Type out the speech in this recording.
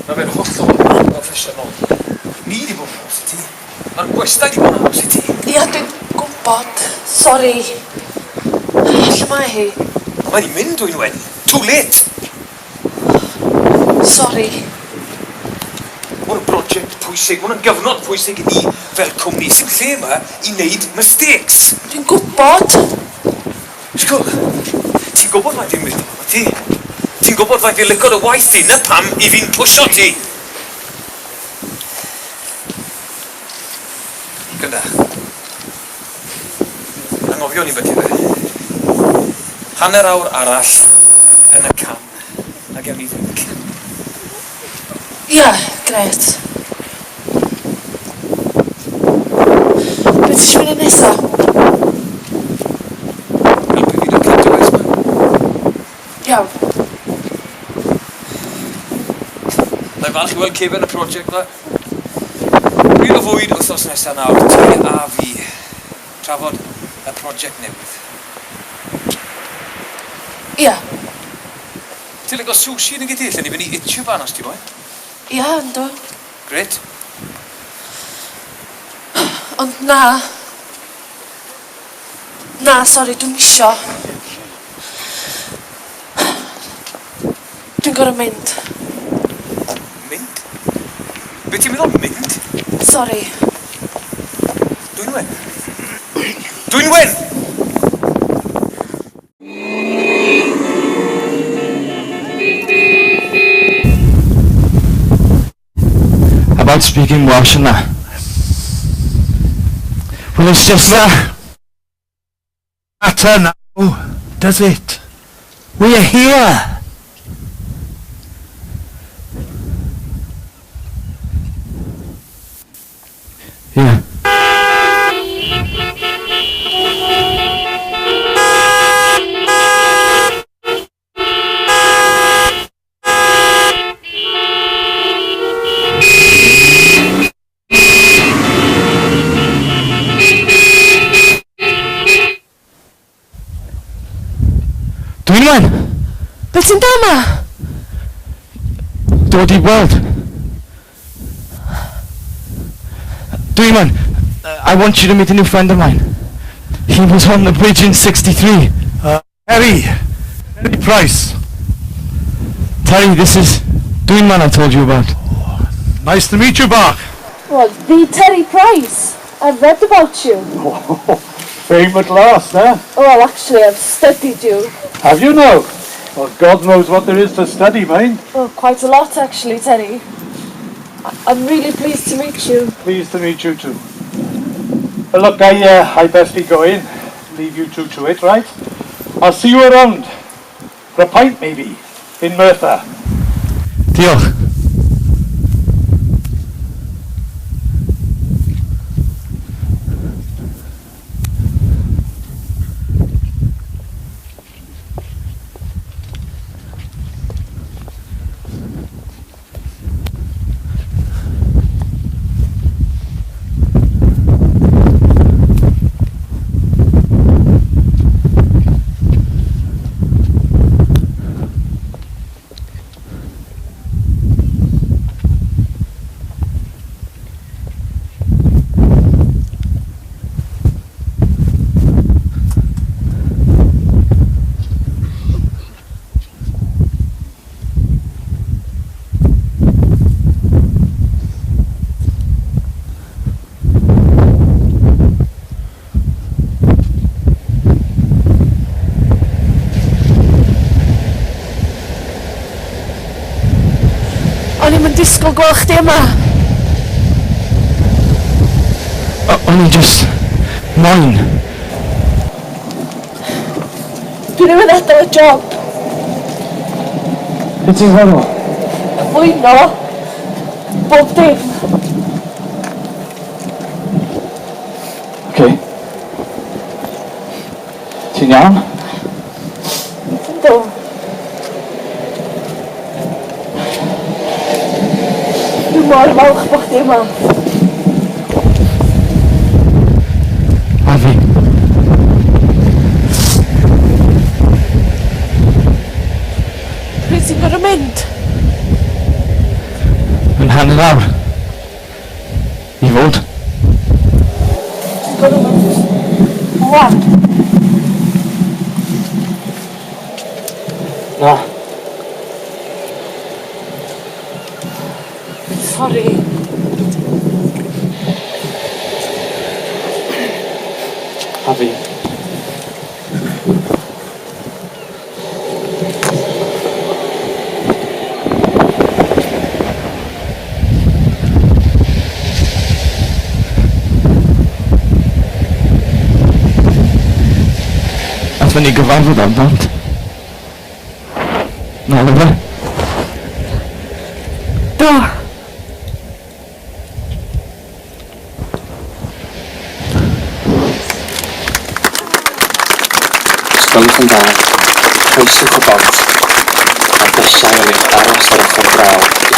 Mae fe'n hollol proffesiynol. Ni di bod yn haws i ti. Mae'r gwestai di bod yn haws i ti. Ia, dwi'n gwybod. Sori. Lle mae hi? Mae di mynd dwi'n wen. Too late. Sori. Mae'n brosiect pwysig, mae'n gyfnod pwysig i ni fel cwmni sy'n lle yma i wneud mistakes. Dwi'n gwybod. Sgwr, ti'n gwybod mae fi'n mynd o ti? Ti'n gwybod mae fi'n licod y waith i, na pam i fi'n pwysio ti? Gyda. Angofio ni beth i fe. Hanner awr arall yn y cam. A gewn ni ddrink. Ia, gret. Beth ti'n mynd nesa? Helpu fi dwi'n cadw oes ma? Iawn. Na i falch i weld Kevin y prosiect fa. Rwy'n o fwyd wythnos nesaf nawr, ti a fi. Trafod y prosiect newydd. Ia. Ti'n leg o sushi yn y gyddi, lle ni fynd i itio fan os ti moyn? Ia, ynddo. Gret. Ond na. Na, sori, dwi'n isio. Dwi'n gorau mynd. Mynd? Be ti'n meddwl mynd? Sori. Dwi'n wen. Dwi'n wen! About speaking Welsh and that. Well, it's just that. Matter now, does it? We are here. Yeah. Dwynwen! Beth sy'n dama? Dod i weld. Dwynwen, I want you to meet a new friend of mine. He was on the bridge in 63. Terry Price. Terry, this is Dwynwen I told you about. Nice to meet you, Bach. Well, the Terry Price. I've read about you. Fame at last, eh? Well, actually, I've studied you. Have you now? Well, God knows what there is to study, mind. Well, quite a lot, actually, Terry. I'm really pleased to meet you. Pleased to meet you too. Well, look, I best be going. Leave you two to it, right? I'll see you around. For a pint, maybe, in Merthyr. Diolch. O'n i'm yn disgwyl gweld chdi yma. O'n i just... moyn. Dwi ddim yn adael y job. Be ti'n feddwl? Fwyno. Bob dim. Okay. Ti'n iawn? Yndw. Dwi'n mor falch bod chdi yma. A fi. Pryd ti'n gorau mynd? hanner awr. I fod. Ti'n gorfod mynd. Wan. Na. Sorry. A fi. Athyn ni gyfarfod am bant. Na, lyfre. Do. Ysgoliaeth yn dda, croeswch o bont, a bysau yn eich aros ar ochr braw